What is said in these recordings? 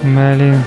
Mais allez.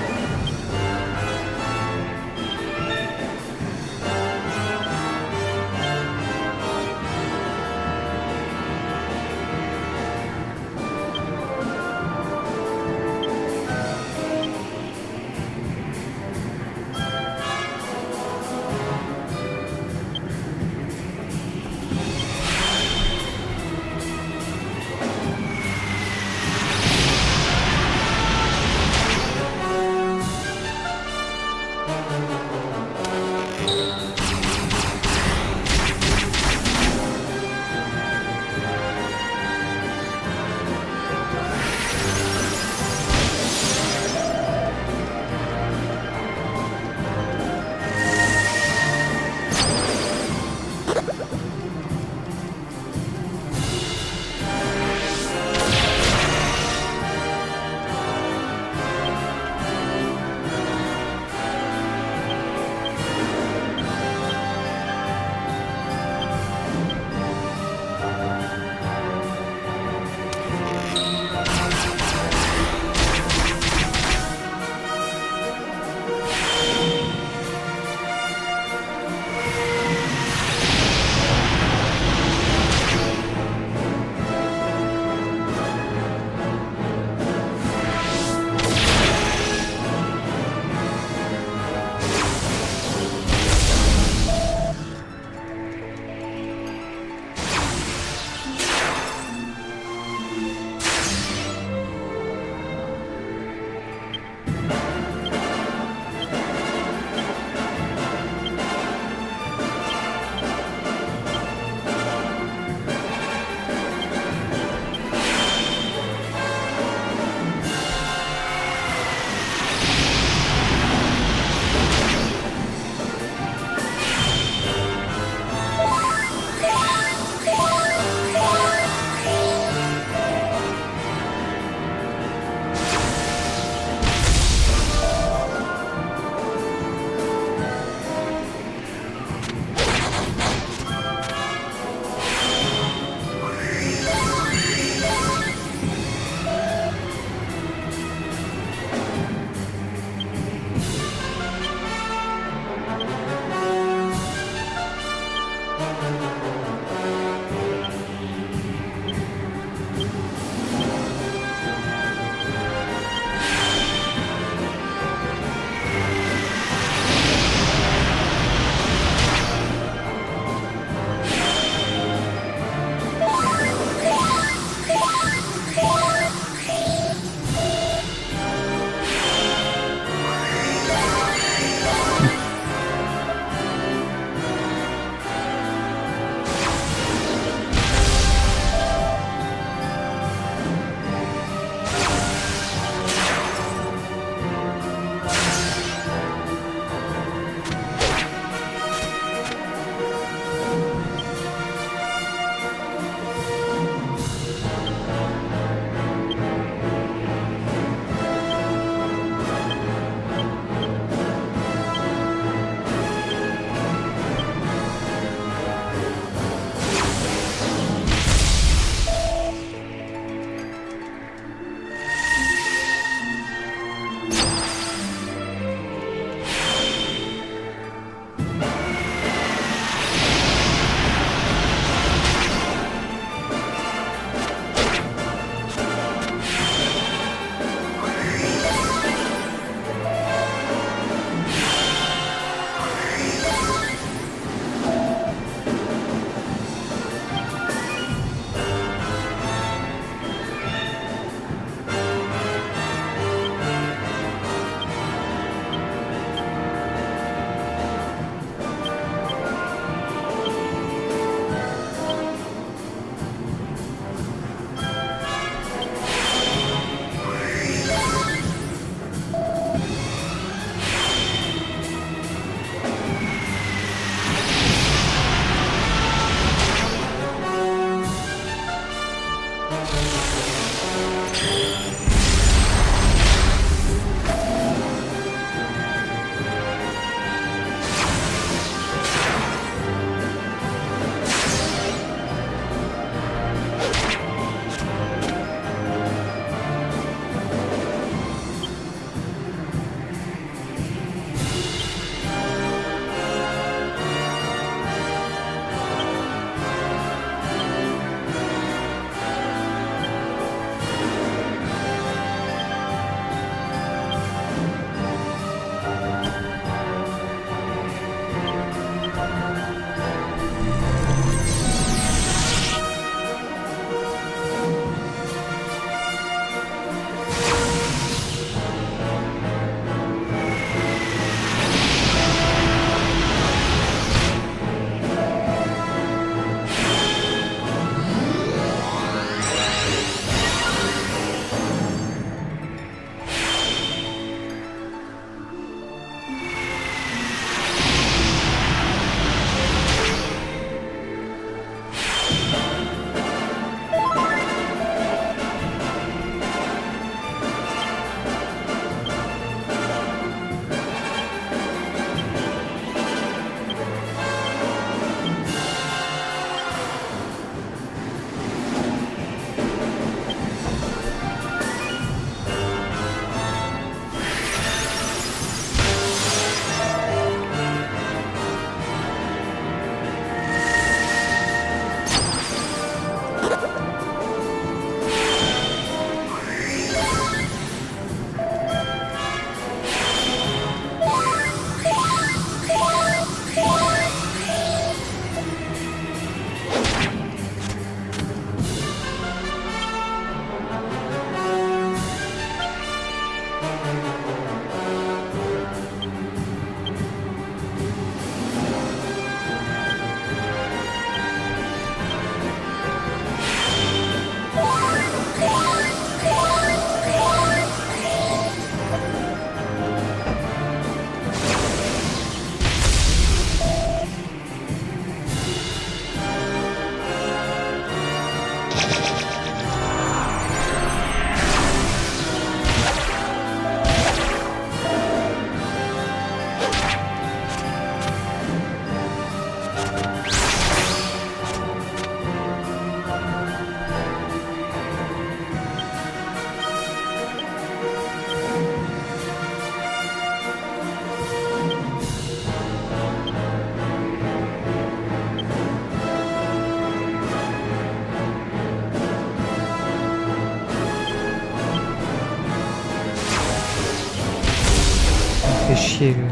fait chier lui.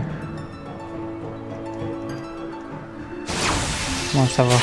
Bon, ça va.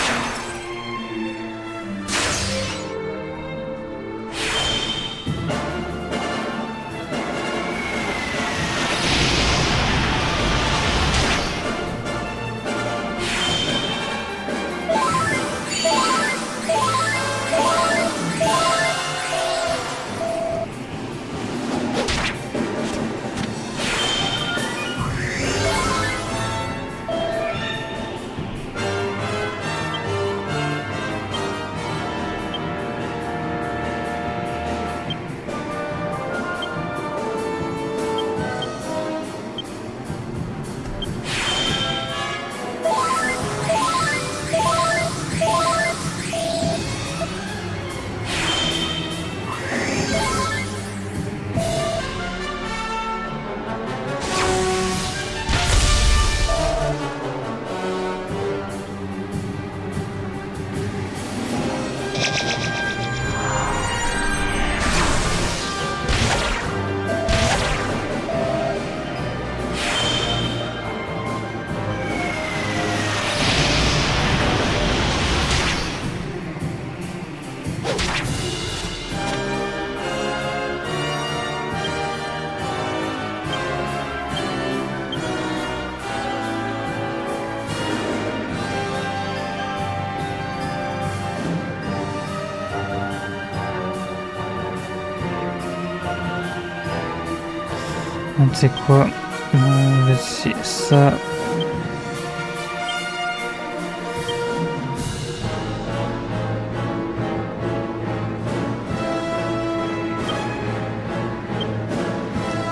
C'est quoi? Vas-y, ça.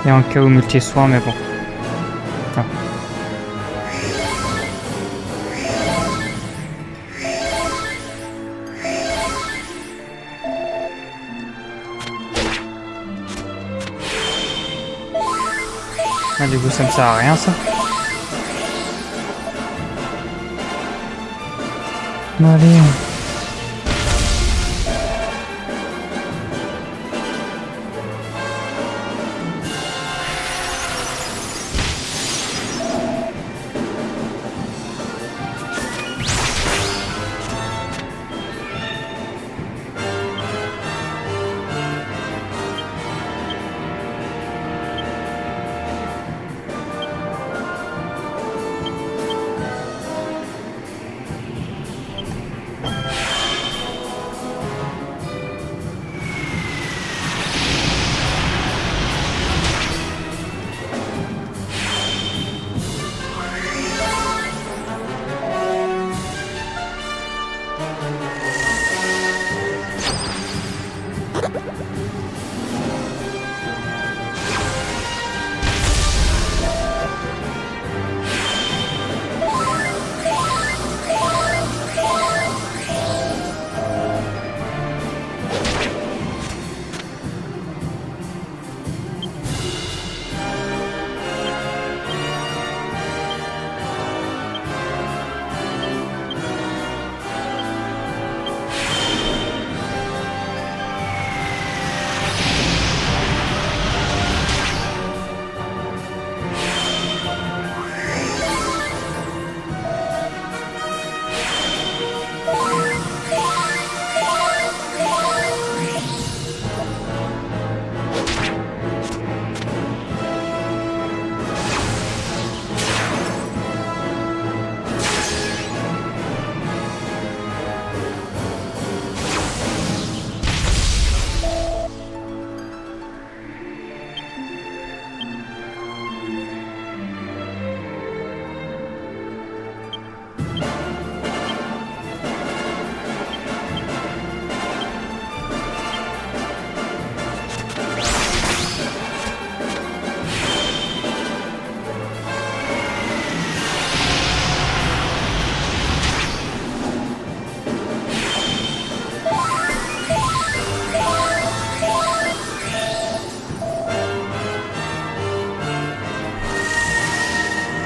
Et en cas où multi-soin, mais bon. Ah. Ah, du coup, ça me sert à rien, ça. Allez.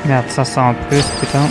Merde, ça en plus, putain.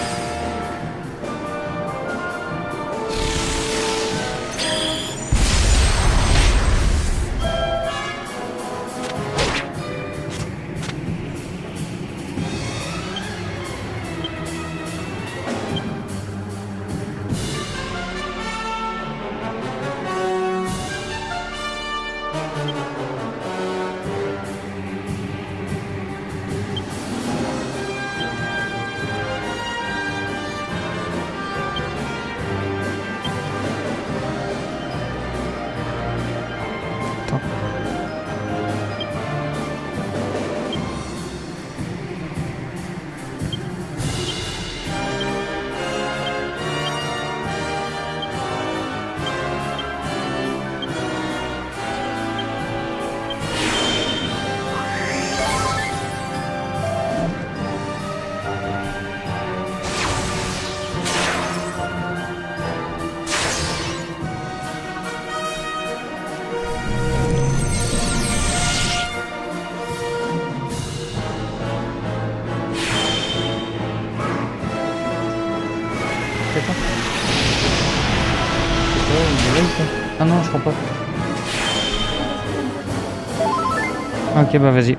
Ah non, je crois pas. Ok, bah vas-y.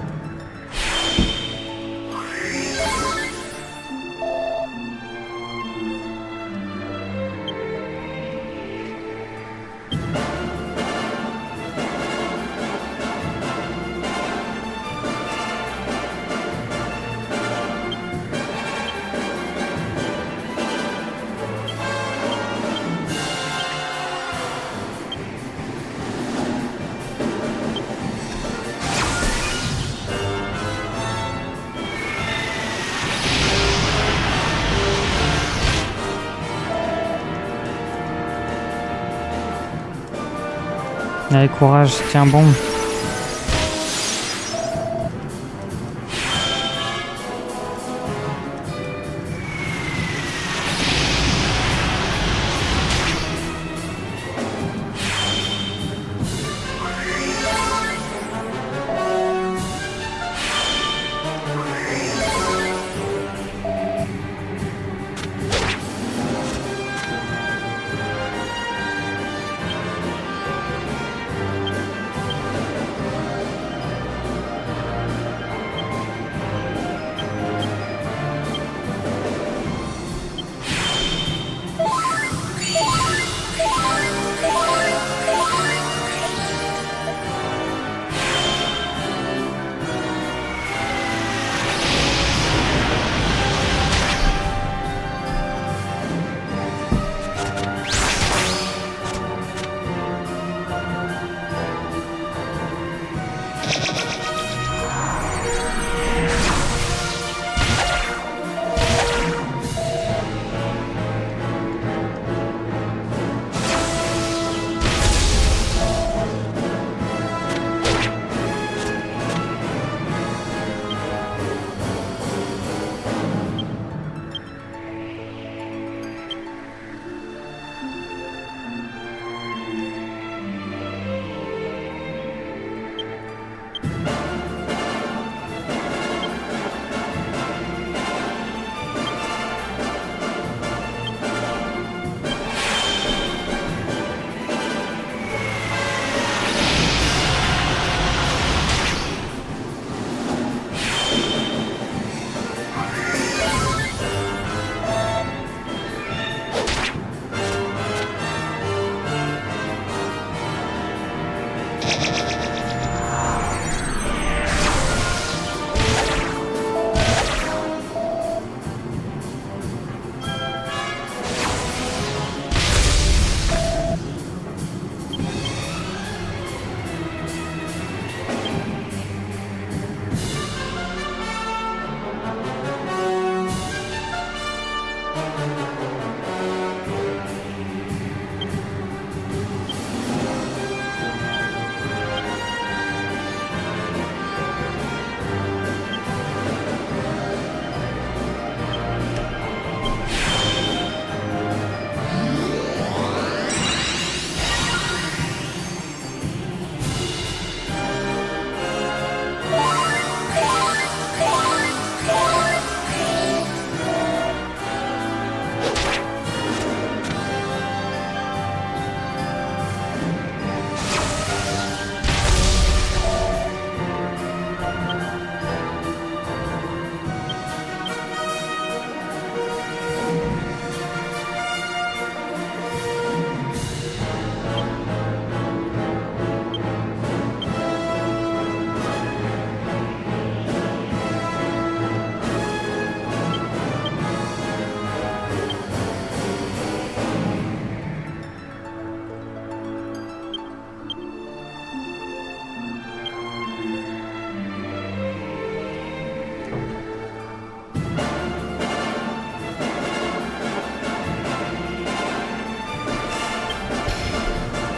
Allez, courage, tiens bon.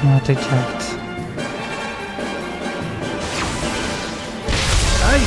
Ah, t'éclates. Aïe!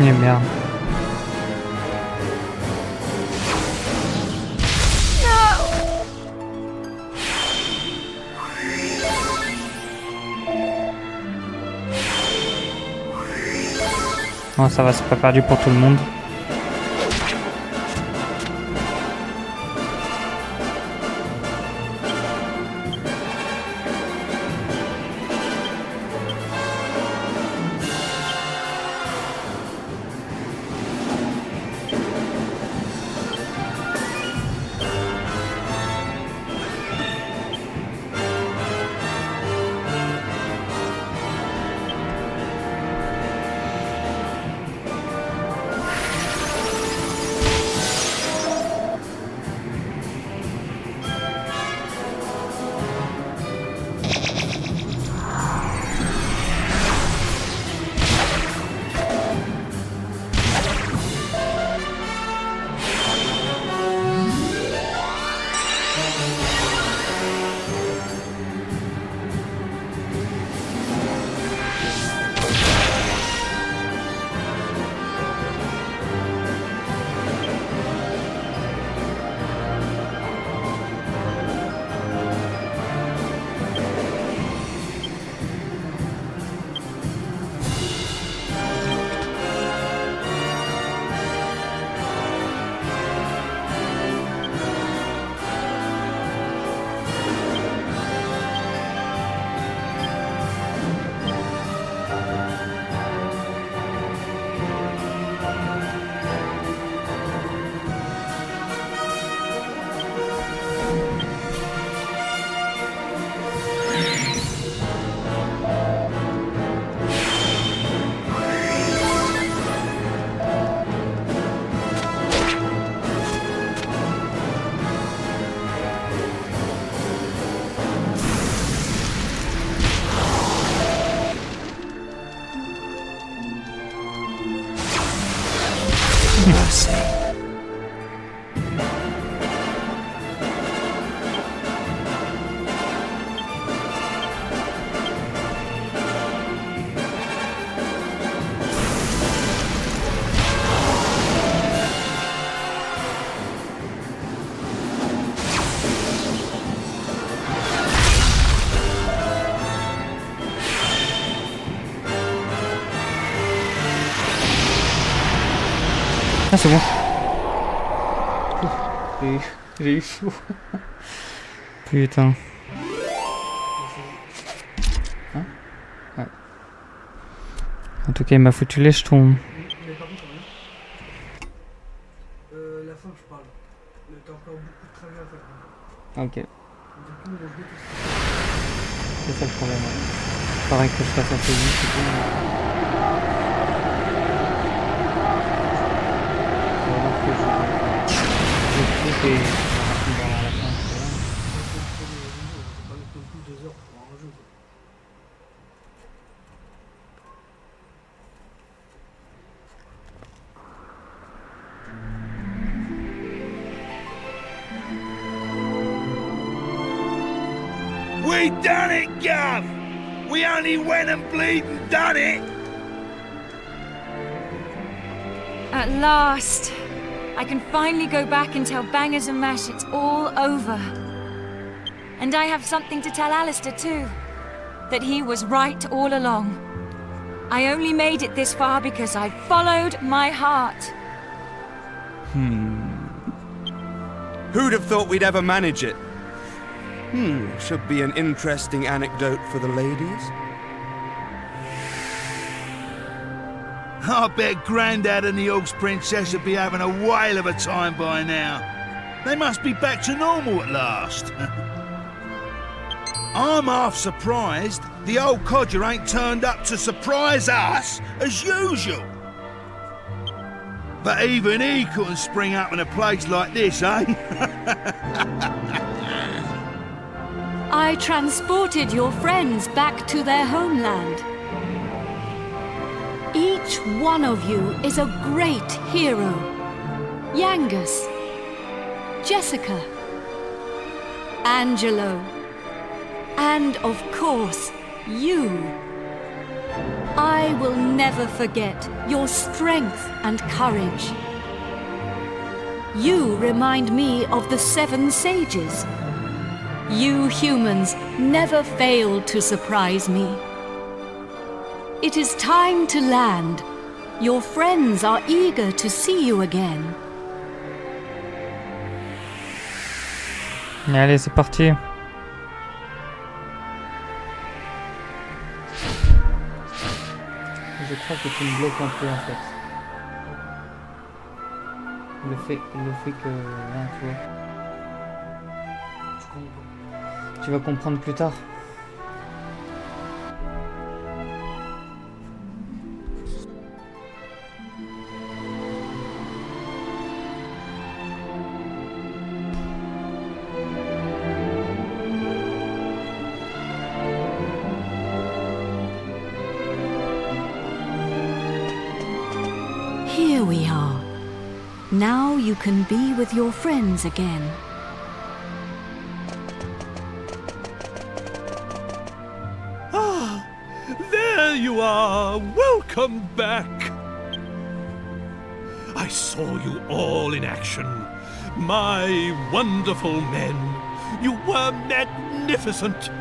Eh merde. Non, ça va, c'est pas perdu pour tout le monde. Merci. Ah, c'est bon. J'ai eu chaud. Putain. Hein? Ouais. En tout cas, il m'a foutu les jetons. Mais par contre, la fin, je parle. T'as encore beaucoup de travail à faire. Ok. Du coup, je déteste. C'est ça le problème. Ouais. Pareil que je fasse assez vite. C'est tout. Et la fin, C'est pas non plus 2 heures pour un jeu. We done it, Gav! We only went and bleeding done it! At last! I can finally go back and tell Bangers and Mash it's all over. And I have something to tell Alistair too. That he was right all along. I only made it this far because I followed my heart. Who'd have thought we'd ever manage it? Should be an interesting anecdote for the ladies. I bet Grandad and the Og's Princess would be having a whale of a time by now. They must be back to normal at last. I'm half surprised the old codger ain't turned up to surprise us as usual. But even he couldn't spring up in a place like this, eh? I transported your friends back to their homeland. Each one of you is a great hero. Yangus, Jessica, Angelo, and of course, you. I will never forget your strength and courage. You remind me of the 7 sages. You humans never fail to surprise me. It is time to land. Your friends are eager to see you again. Allez, c'est parti. Je crois que tu me bloques un peu en fait. Le fait que... Hein, tu vois. Tu vas comprendre plus tard. Here we are. Now you can be with your friends again. Ah, there you are. Welcome back. I saw you all in action. My wonderful men. You were magnificent.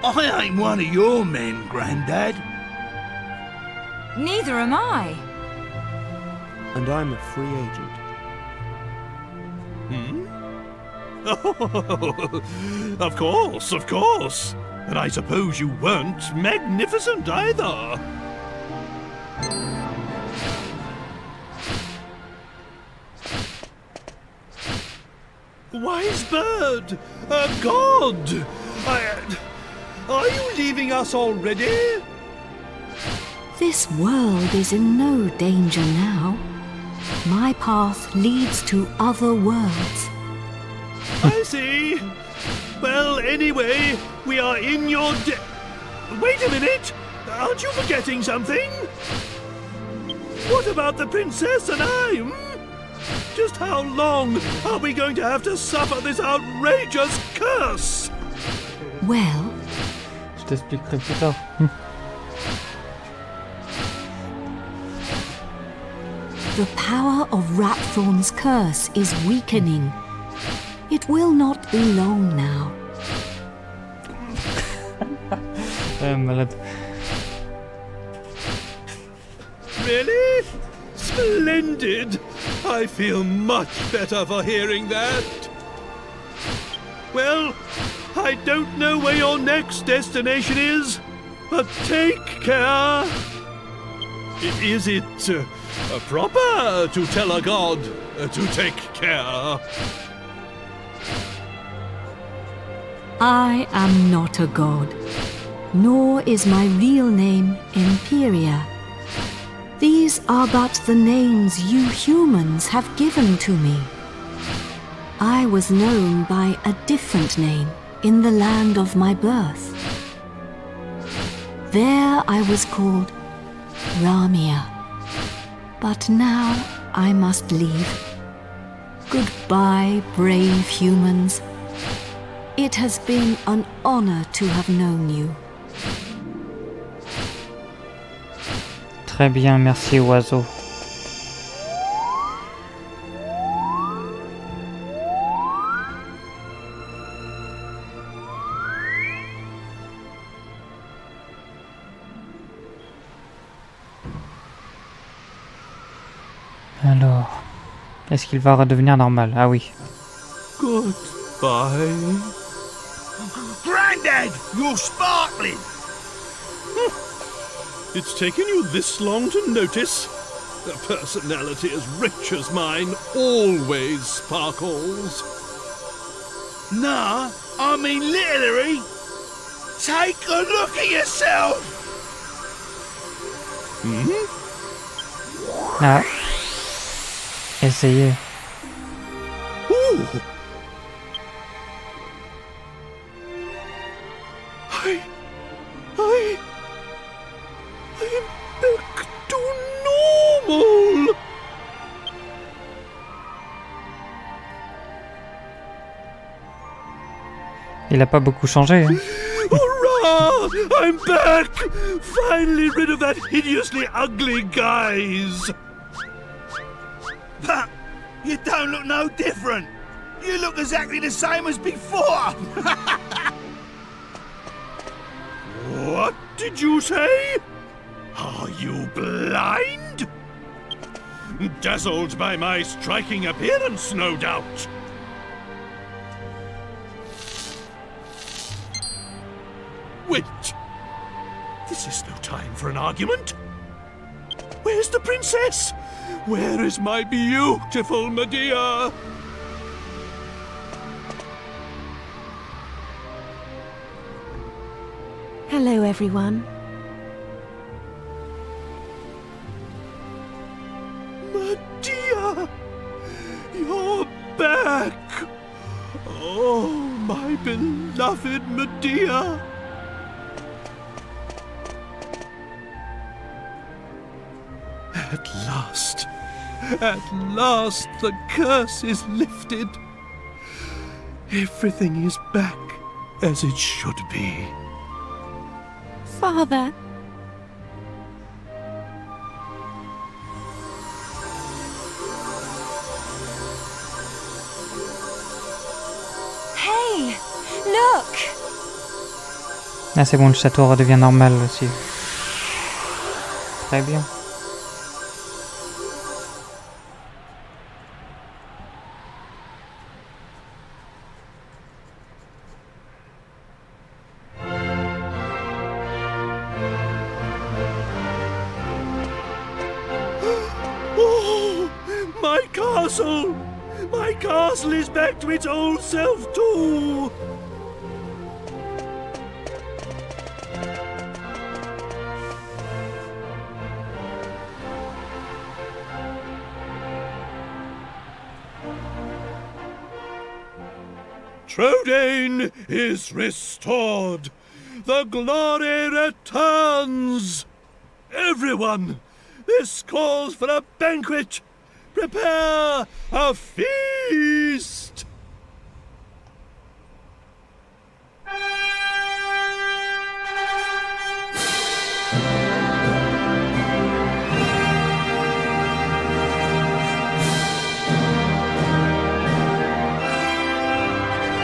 I ain't one of your men, Grandad. Neither am I. And I'm a free agent. Oh, of course. And I suppose you weren't magnificent either. Wise bird, a god. Are you leaving us already? This world is in no danger now. My path leads to other worlds. I see. Well, anyway, we are in your Wait a minute! Aren't you forgetting something? What about the princess and I? Just how long are we going to have to suffer this outrageous curse? Well, Je t'expliquerai plus tard. the power of Ratthorn's curse is weakening. It will not be long now. Malade. Really? Splendid! I feel much better for hearing that. Well, I don't know where your next destination is, but take care. Is it proper to tell a god to take care? I am not a god, nor is my real name Imperia. These are but the names you humans have given to me. I was known by a different name in the land of my birth. There I was called Ramia. But now I must leave. Goodbye, brave humans. It has been an honor to have known you. Très bien, merci oiseau. Alors, est-ce qu'il va redevenir normal? Ah oui. Goodbye. Grandad, you're sparkling. It's taken you this long to notice? A personality as rich as mine always sparkles. Nah, I mean literally. Take a look at yourself. Ah. Essayez. Ooh. I'm back to normal. Il a pas beaucoup changé. Hein. All Ah, I'm back! Finally rid of that hideously ugly guise! But you don't look no different. You look exactly the same as before. What did you say? Are you blind? Dazzled by my striking appearance, no doubt. Wait! This is no time for an argument. Where's the princess? Where is my beautiful Médéa? Hello, everyone. Médéa! You're back! Oh, my beloved Médéa! At last the curse is lifted. Everything is back as it should be. Father, Hey! Look! Ah c'est bon, le château redevient normal aussi. Très bien. Oh, my castle! My castle is back to its old self too! Trodain is restored! The glory returns! Everyone, this calls for a banquet! Prepare a feast!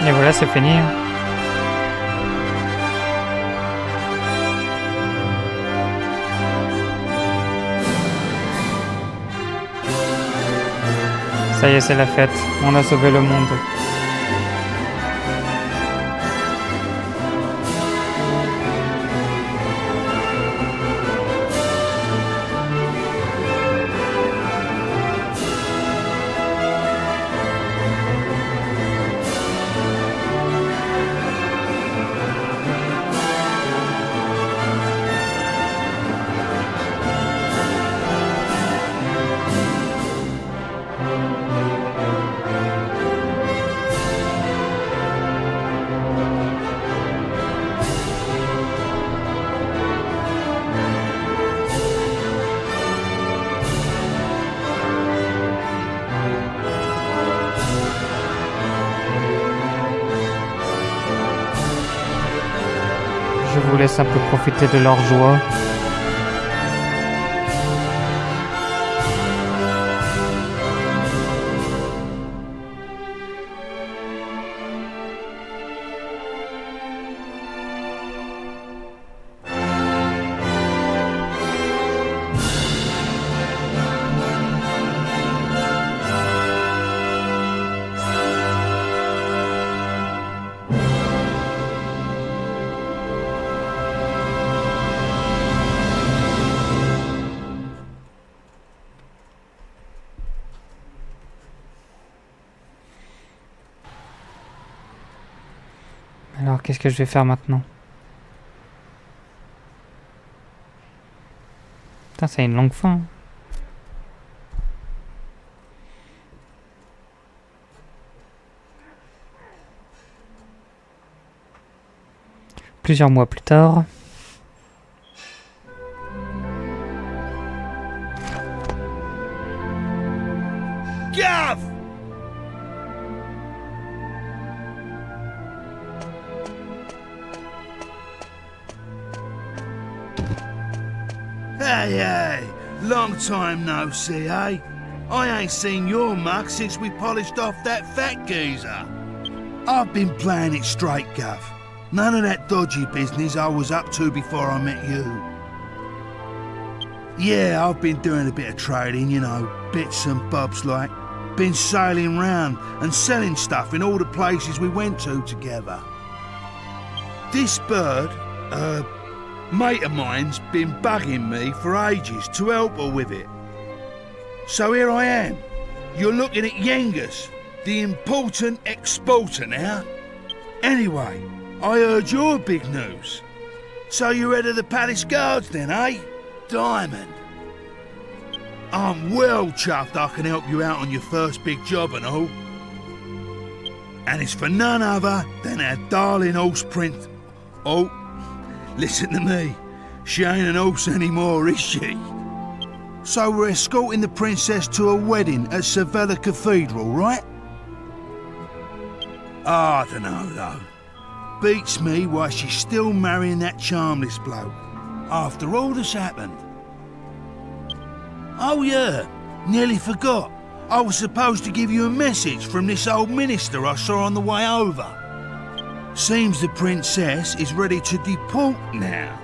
Et voilà, c'est fini. Ça y est, c'est la fête. On a sauvé le monde. Je vous laisse un peu profiter de leur joie. Alors, qu'est-ce que je vais faire maintenant? Putain, ça a une longue fin. Plusieurs mois plus tard. Gav! Hey, long time no see, eh? I ain't seen your mug since we polished off that fat geezer. I've been playing it straight, Guff. None of that dodgy business I was up to before I met you. Yeah, I've been doing a bit of trading, you know, bits and bobs like. Been sailing round and selling stuff in all the places we went to together. This bird, mate of mine's been bugging me for ages to help her with it. So here I am. You're looking at Yengus, the important exporter now. Anyway, I heard your big news. So you're head of the palace guards then, eh? Diamond. I'm well chuffed I can help you out on your first big job and all. And it's for none other than our darling horse Prince. Oh, listen to me. She ain't an horse anymore, is she? So we're escorting the princess to a wedding at Sevilla Cathedral, right? I don't know, though. Beats me why she's still marrying that charmless bloke, after all that's happened. Oh yeah, nearly forgot. I was supposed to give you a message from this old minister I saw on the way over. Seems the princess is ready to deport now.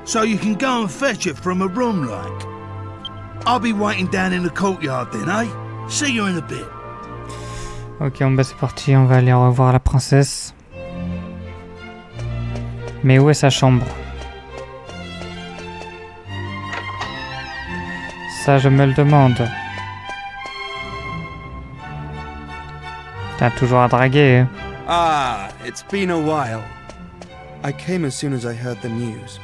So you can go and fetch her from a room like. I'll be waiting down in the courtyard then, eh? See you in a bit. Ok, bon bah c'est parti, on va aller revoir la princesse. Mais où est sa chambre? Ça, je me le demande. T'as toujours à draguer, hein? Ah, it's been a while. I came as soon as I heard the news.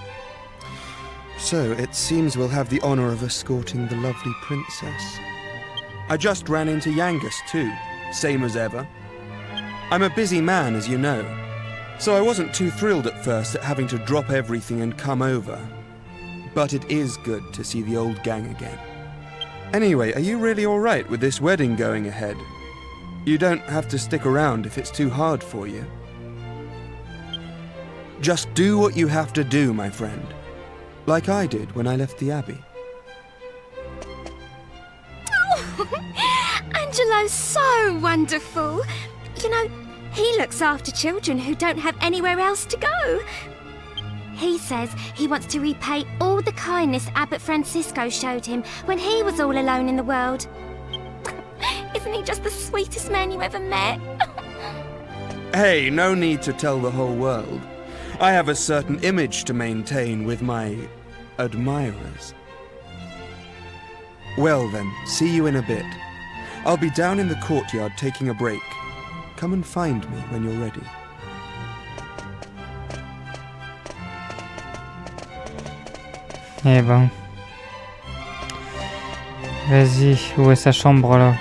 So, it seems we'll have the honor of escorting the lovely princess. I just ran into Yengus too, same as ever. I'm a busy man, as you know, so I wasn't too thrilled at first at having to drop everything and come over. But it is good to see the old gang again. Anyway, are you really alright with this wedding going ahead? You don't have to stick around if it's too hard for you. Just do what you have to do, my friend. Like I did when I left the Abbey. Oh, Angelo's so wonderful. You know, he looks after children who don't have anywhere else to go. He says he wants to repay all the kindness Abbot Francisco showed him when he was all alone in the world. Isn't he just the sweetest man you ever met? Hey, no need to tell the whole world. I have a certain image to maintain with my admirers. Well then, see you in a bit. I'll be down in the courtyard taking a break. Come and find me when you're ready. Eh ben. Vas-y, où est sa chambre là?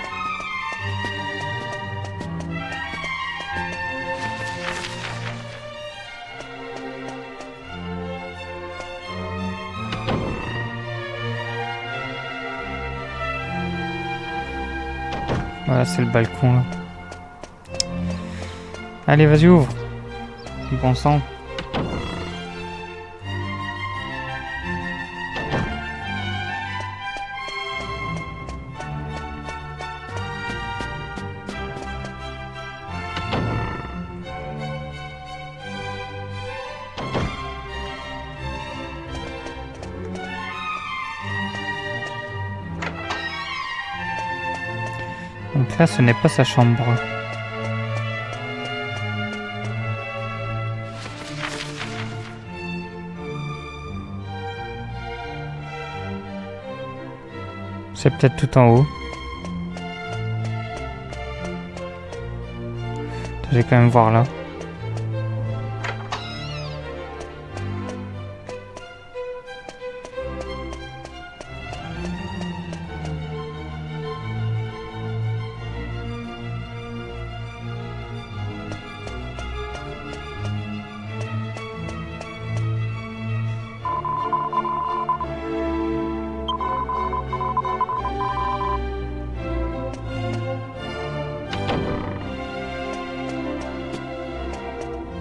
Voilà, c'est le balcon là. Allez, vas-y, ouvre. Bon sang. Donc là, ce n'est pas sa chambre. C'est peut-être tout en haut. Je vais quand même voir là.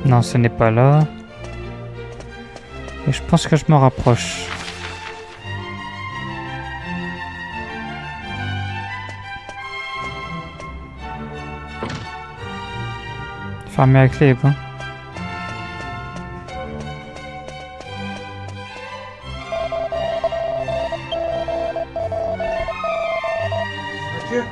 Non, ce n'est pas là. Et je pense que je me rapproche. Fermé à clé, quoi. Mathieu,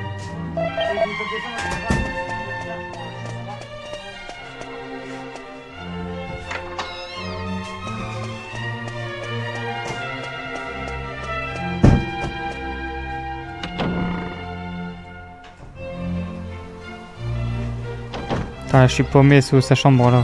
Putain, je suis paumé sous sa chambre là.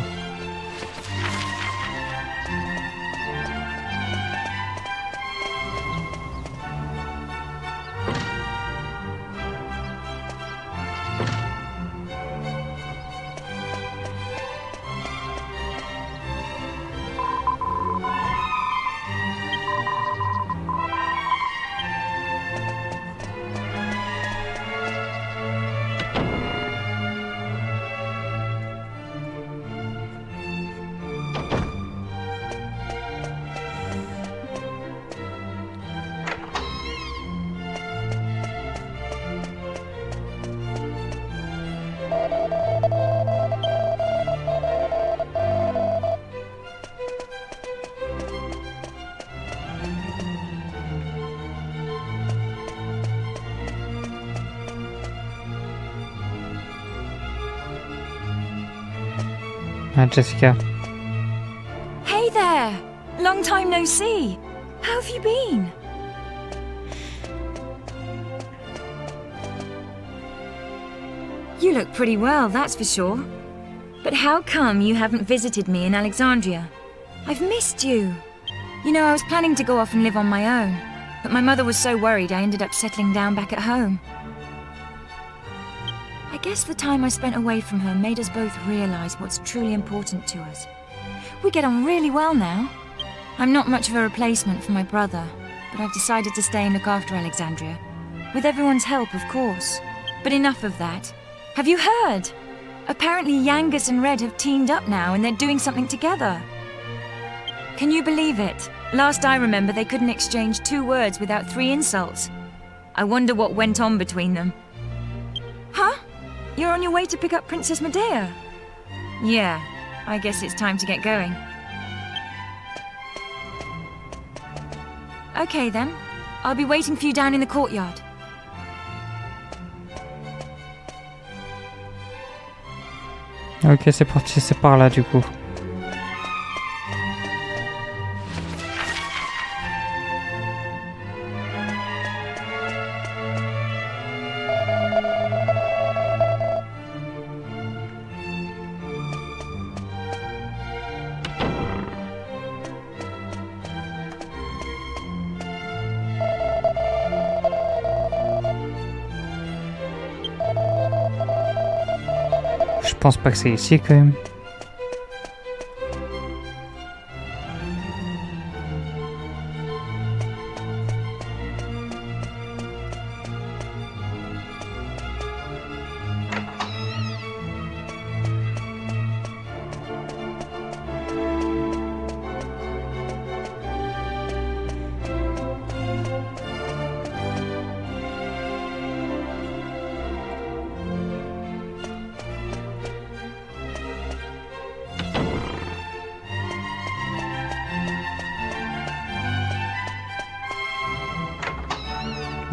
Ah, Jessica. Hey there! Long time no see. How have you been? You look pretty well, that's for sure. But how come you haven't visited me in Alexandria? I've missed you. You know, I was planning to go off and live on my own, but my mother was so worried I ended up settling down back at home. I guess the time I spent away from her made us both realize what's truly important to us. We get on really well now. I'm not much of a replacement for my brother, but I've decided to stay and look after Alexandria. With everyone's help, of course. But enough of that. Have you heard? Apparently Yangus and Red have teamed up now and they're doing something together. Can you believe it? Last I remember, they couldn't exchange 2 words without 3 insults. I wonder what went on between them. Huh? You're on your way to pick up Princess Médéa? Yeah, I guess it's time to get going. Okay then. I'll be waiting for you down in the courtyard. Ok, c'est parti, c'est par là du coup. Je pense pas que c'est ici quand même.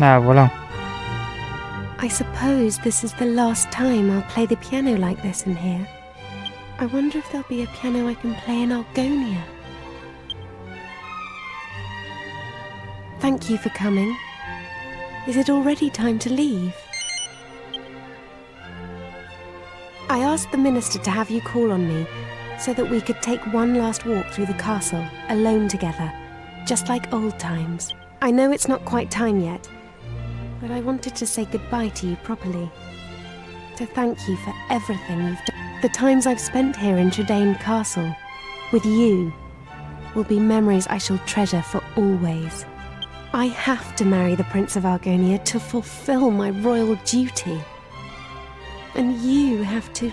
Ah, voilà. I suppose this is the last time I'll play the piano like this in here. I wonder if there'll be a piano I can play in Argonia. Thank you for coming. Is it already time to leave? I asked the minister to have you call on me so that we could take one last walk through the castle, alone together, just like old times. I know it's not quite time yet, but I wanted to say goodbye to you properly. To thank you for everything you've done. The times I've spent here in Tradaine Castle, with you, will be memories I shall treasure for always. I have to marry the Prince of Argonia to fulfill my royal duty. And you have to...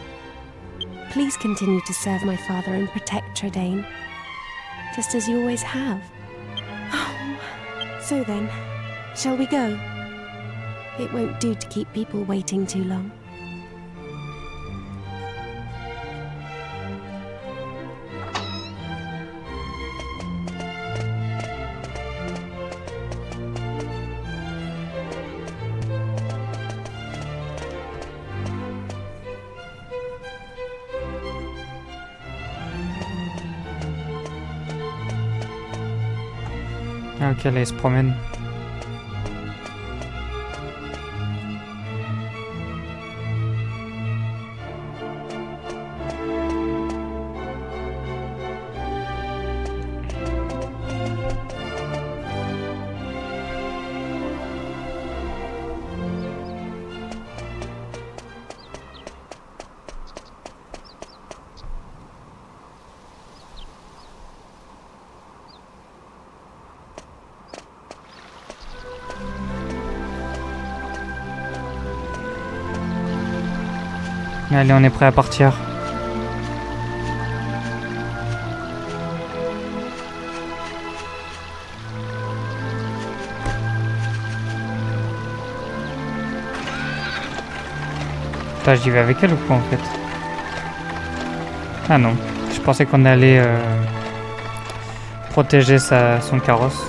Please continue to serve my father and protect Tradaine, just as you always have. So then, shall we go? It won't do to keep people waiting too long. Ah, ok, là il se promène. Allez, on est prêt à partir. Putain, j'y vais avec elle ou quoi en fait? Ah non, je pensais qu'on allait protéger son carrosse.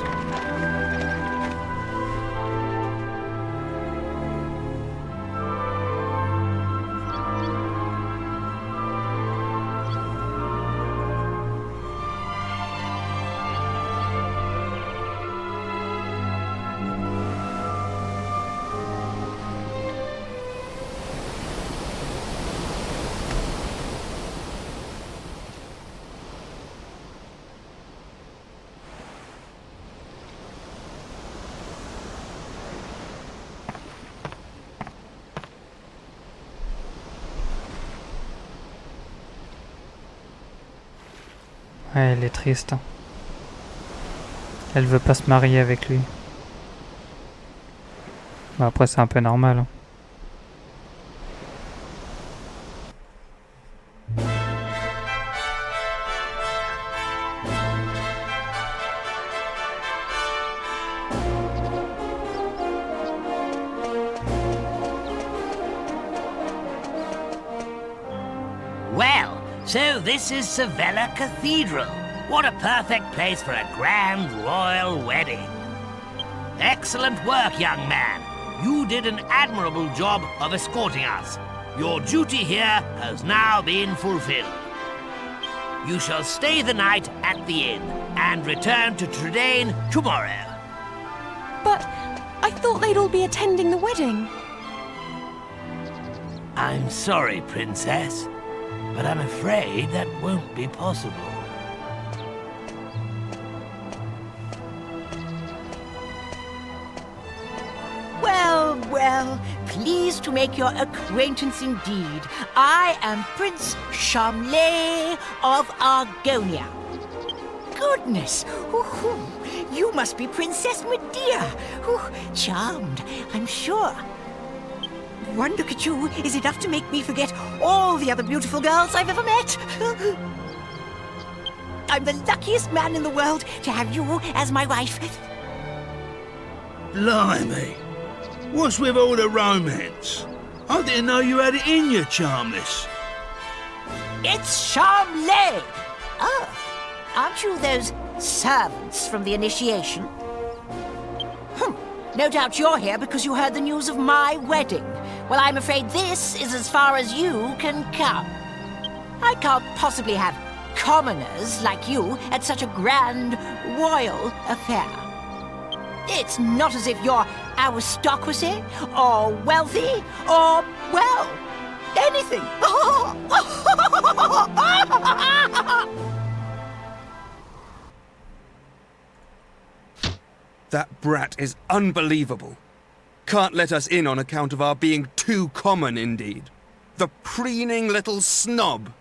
Ouais, elle est triste. Elle veut pas se marier avec lui. Bah après c'est un peu normal. Hein. Well, so this is Sevilla Cathedral. What a perfect place for a grand royal wedding. Excellent work, young man. You did an admirable job of escorting us. Your duty here has now been fulfilled. You shall stay the night at the inn and return to Trudane tomorrow. But I thought they'd all be attending the wedding. I'm sorry, Princess, but I'm afraid that won't be possible. Well, pleased to make your acquaintance indeed. I am Prince Charmley of Argonia. Goodness, you must be Princess Médéa. Charmed, I'm sure. One look at you is enough to make me forget all the other beautiful girls I've ever met. I'm the luckiest man in the world to have you as my wife. Blimey. What's with all the romance? I didn't know you had it in you, Charmless. It's Charmley! Oh, aren't you those servants from the initiation? No doubt you're here because you heard the news of my wedding. Well, I'm afraid this is as far as you can come. I can't possibly have commoners like you at such a grand royal affair. It's not as if you're aristocracy, or wealthy, or, well, anything. That brat is unbelievable. Can't let us in on account of our being too common indeed. The preening little snob.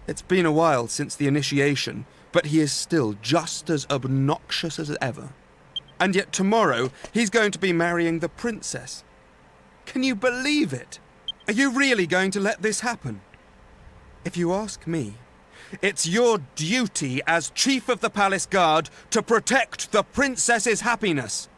It's been a while since the initiation, but he is still just as obnoxious as ever. And yet tomorrow, he's going to be marrying the princess. Can you believe it? Are you really going to let this happen? If you ask me, it's your duty as Chief of the Palace Guard to protect the princess's happiness.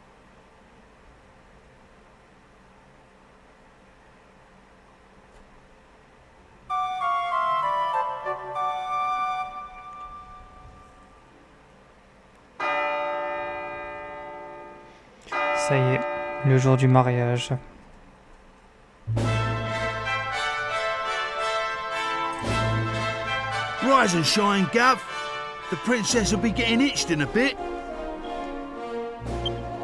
Ça y est, le jour du mariage. Rise and shine, Gov. The princess will be getting itched in a bit.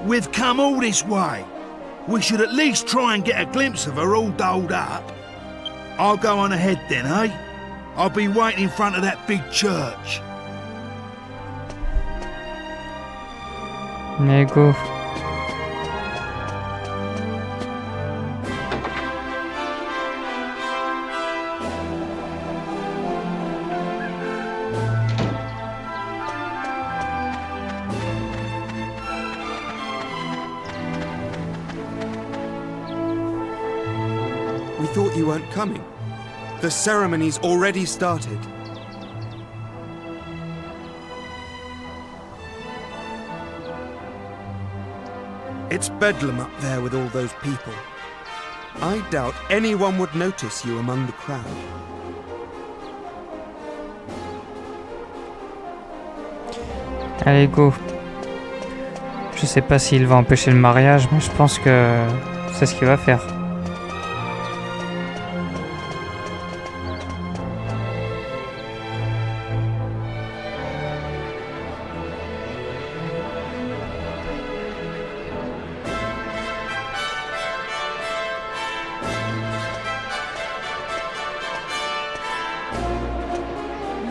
We've come all this way. We should at least try and get a glimpse of her all dolled up. I'll go on ahead then, eh? I'll be waiting in front of that big church. Mais go. We thought you weren't coming. The ceremony's already started. It's bedlam up there with all those people. I doubt anyone would notice you among the crowd. Allez, go. Je sais pas s'il va empêcher le mariage, mais je pense que c'est ce qu'il va faire.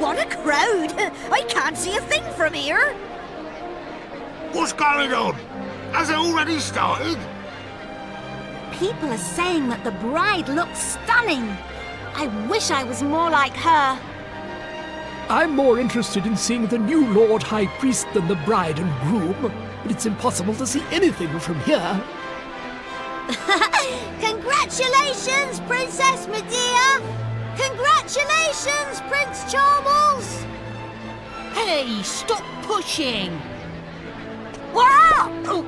What a crowd! I can't see a thing from here. What's going on? Has it already started? People are saying that the bride looks stunning. I wish I was more like her. I'm more interested in seeing the new Lord High Priest than the bride and groom, but it's impossible to see anything from here. Congratulations, Princess Médéa! Congratulations, Prince Charles! Hey, stop pushing! Wow! Oh,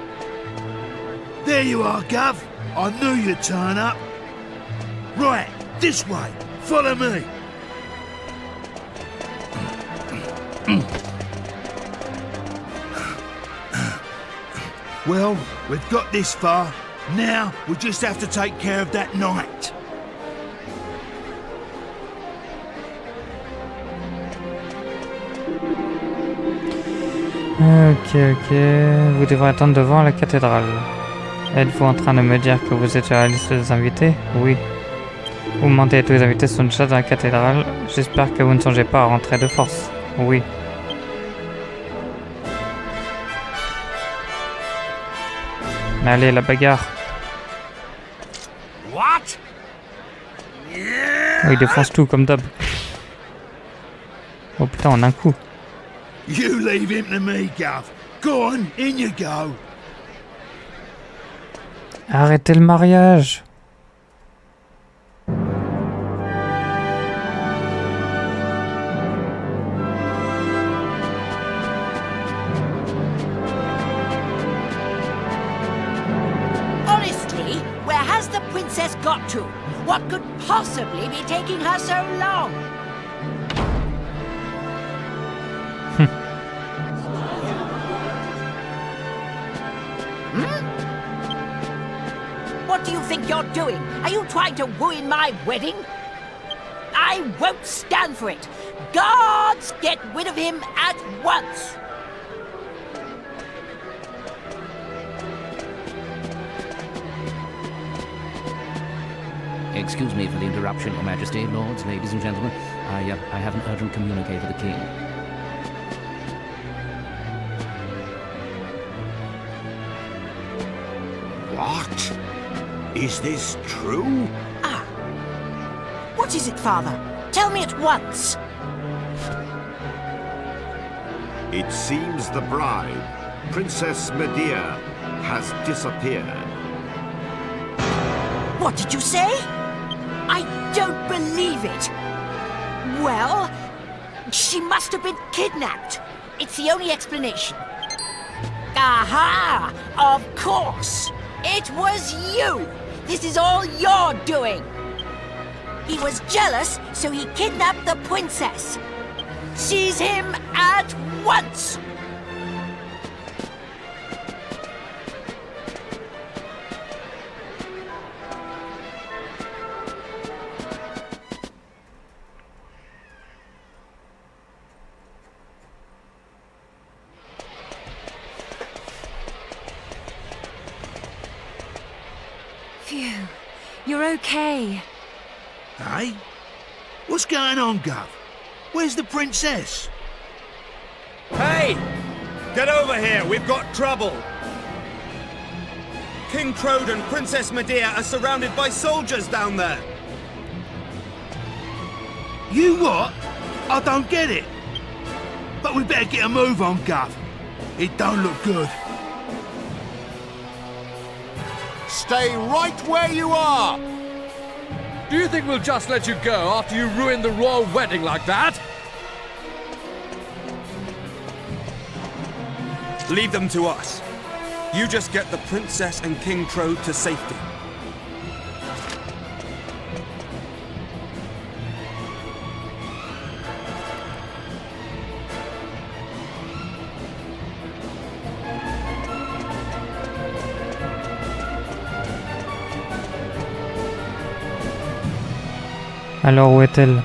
There you are, Gov. I knew you'd turn up. Right, this way. Follow me. Well, we've got this far. Now, we just have to take care of that knight. Ok. Vous devrez attendre devant la cathédrale. Êtes-vous en train de me dire que vous êtes sur la liste des invités? Oui. Vous mentez, tous les invités sont déjà dans la cathédrale. J'espère que vous ne songez pas à rentrer de force. Oui. Mais allez, la bagarre. What? Oh, il défonce tout comme d'hab. Oh putain, en un coup. You leave him to me, Gov. Go on, in you go. Arrêtez le mariage. honestly, where has the princess got to? What could possibly be taking her so long? What do you think you're doing? Are you trying to ruin my wedding? I won't stand for it. Guards, get rid of him at once. Excuse me for the interruption, Your Majesty, lords, ladies and gentlemen. I have an urgent communique for the King. What? Is this true? Ah. What is it, Father? Tell me at once. It seems the bride, Princess Médéa, has disappeared. What did you say? I don't believe it. Well, she must have been kidnapped. It's the only explanation. Aha! Of course! It was you! This is all your doing! He was jealous, so he kidnapped the princess. Seize him at once! You're okay. Hey? What's going on, Gov? Where's the princess? Hey! Get over here, we've got trouble! King Crode and Princess Médéa are surrounded by soldiers down there! You what? I don't get it. But we better get a move on, Gov. It don't look good. Stay right where you are! Do you think we'll just let you go after you ruined the royal wedding like that? Leave them to us. You just get the Princess and King Crode to safety. Alors où est-elle?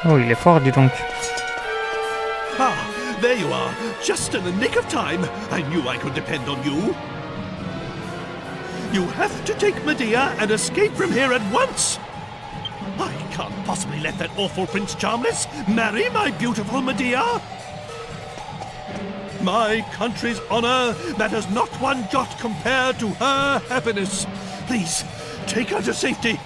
Oh, il est fort, dis donc. Ah, there you are. Just in the nick of time. I knew I could depend on you. You have to take Médéa and escape from here at once. I can't possibly let that awful Prince Charmless marry my beautiful Médéa. My country's honor matters not one jot compared to her happiness. Please, take her to safety.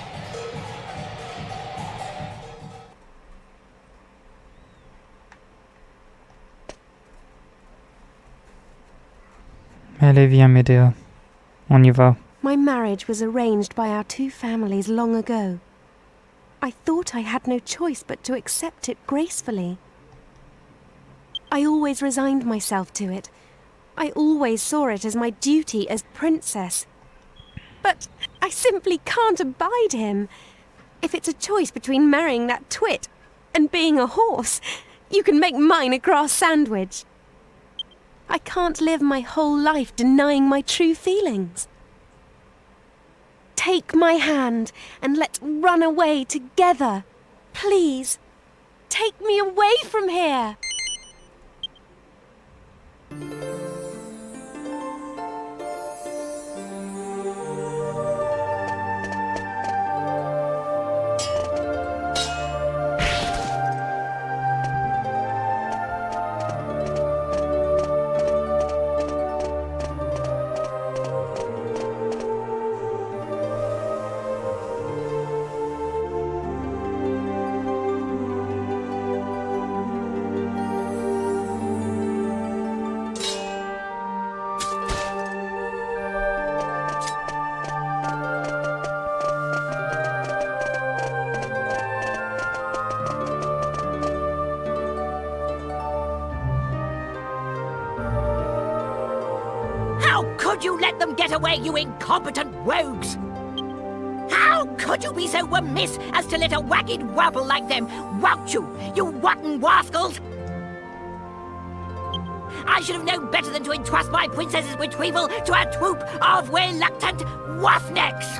Allez, viens, Médéa. On y va. My marriage was arranged by our two families long ago. I thought I had no choice but to accept it gracefully. I always resigned myself to it. I always saw it as my duty as princess. But I simply can't abide him. If it's a choice between marrying that twit and being a horse, you can make mine a grass sandwich. I can't live my whole life denying my true feelings. Take my hand and let's run away together. Please, take me away from here. Could you let them get away, you incompetent rogues? How could you be so remiss as to let a wagged wobble like them wout you, you rotten rascals? I should have known better than to entrust my princess's retrieval to a troop of reluctant roughnecks.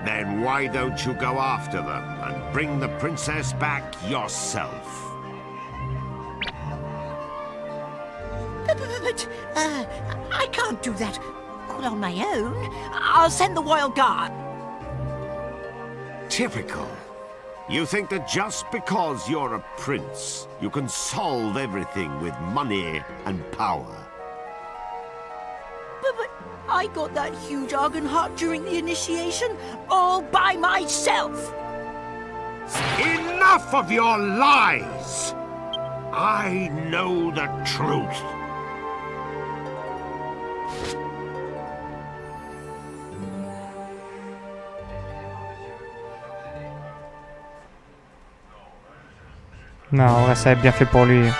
Then why don't you go after them and bring the princess back yourself? But I can't do that all on my own. I'll send the royal guard. Typical. You think that just because you're a prince, you can solve everything with money and power. But I got that huge argon heart during the initiation all by myself. Enough of your lies! I know the truth. Non, en vrai, ça a bien fait pour lui.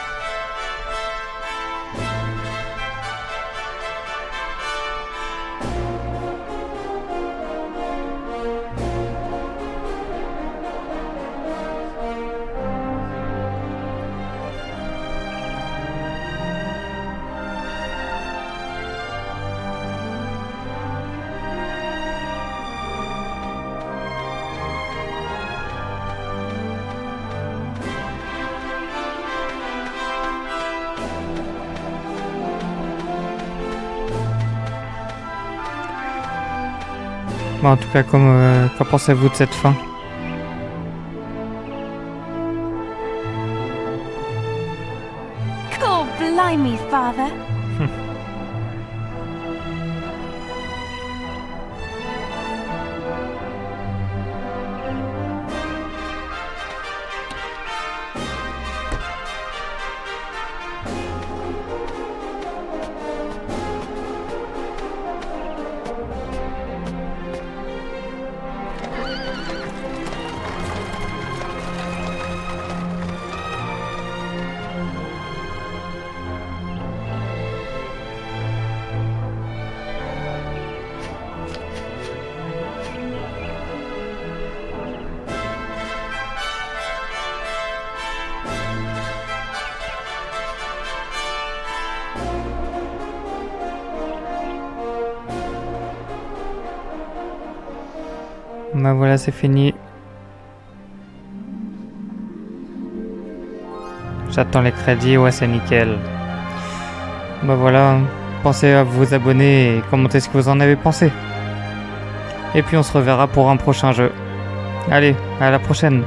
Bon, en tout cas, qu'en pensez-vous de cette fin? God blimey, Father. Bah voilà, c'est fini. J'attends les crédits, ouais c'est nickel. Bah voilà, pensez à vous abonner et commentez ce que vous en avez pensé. Et puis on se reverra pour un prochain jeu. Allez, à la prochaine.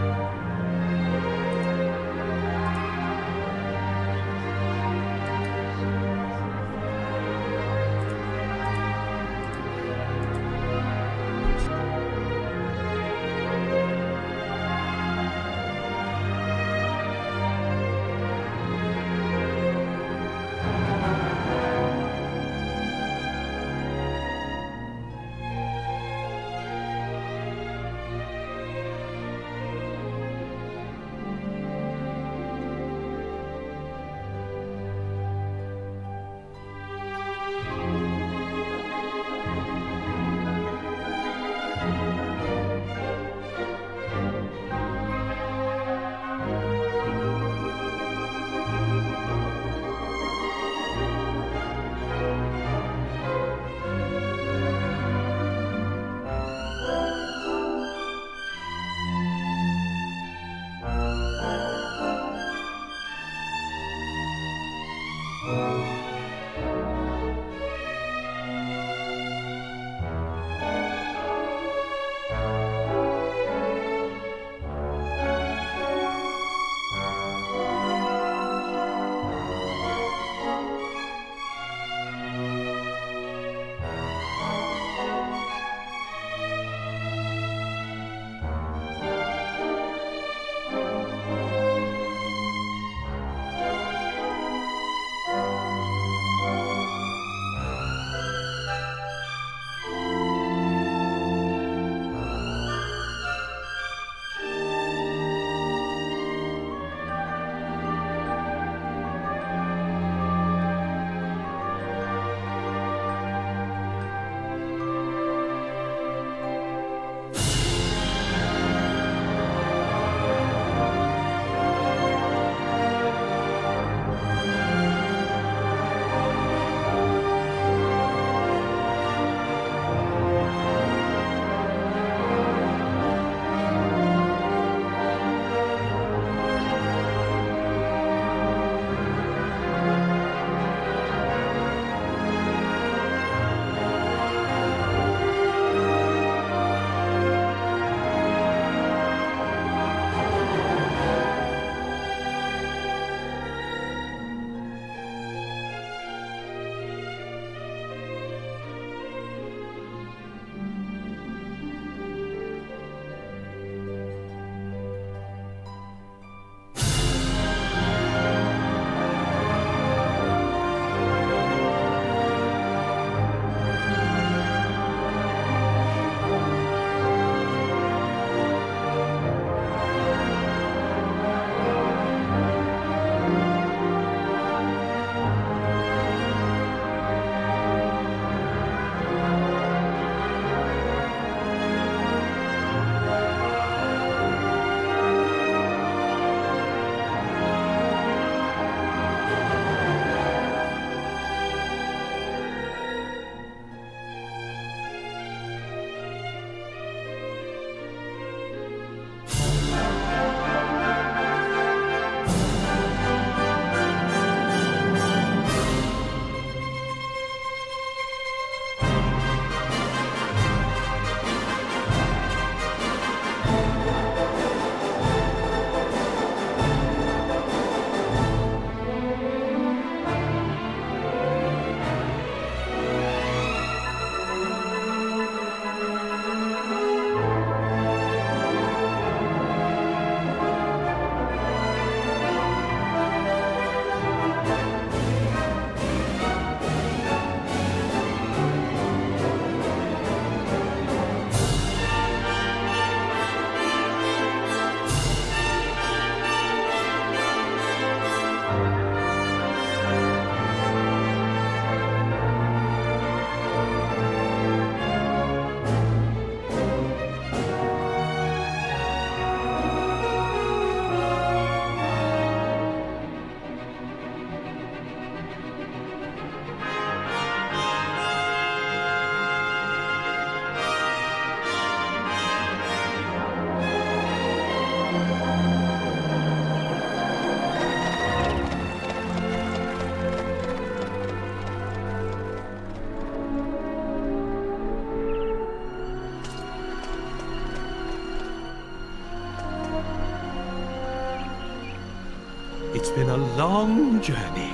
It's been a long journey.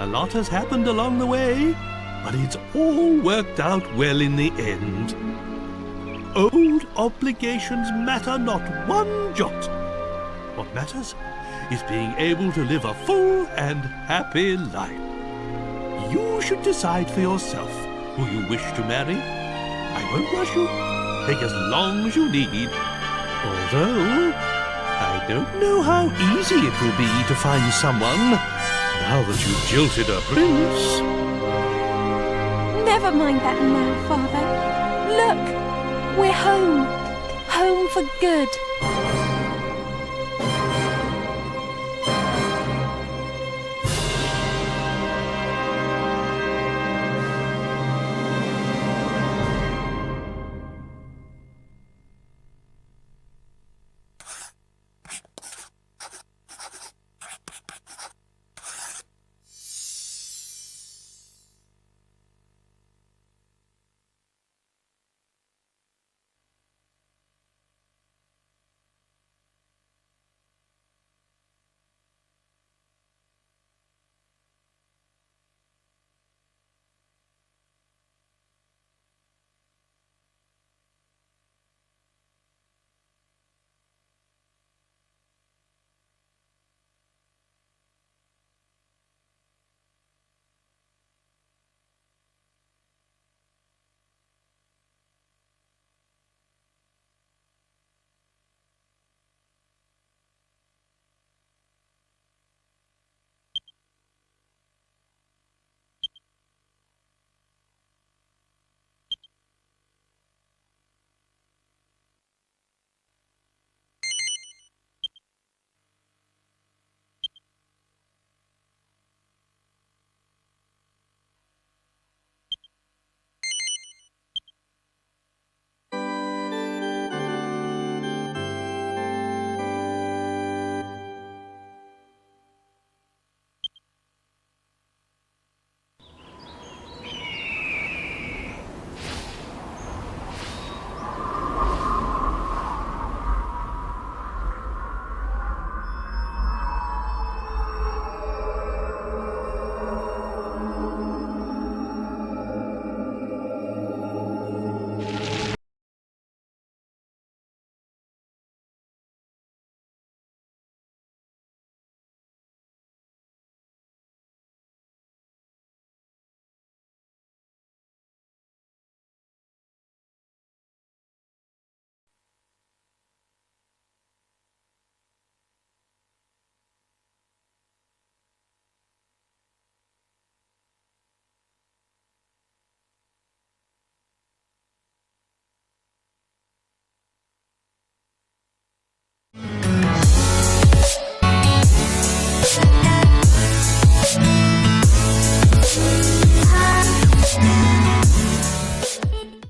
A lot has happened along the way, but it's all worked out well in the end. Old obligations matter not one jot. What matters is being able to live a full and happy life. You should decide for yourself who you wish to marry. I won't rush you. Take as long as you need. Although, I don't know how easy it will be to find someone now that you've jilted a prince. Never mind that now, Father. Look, we're home. Home for good.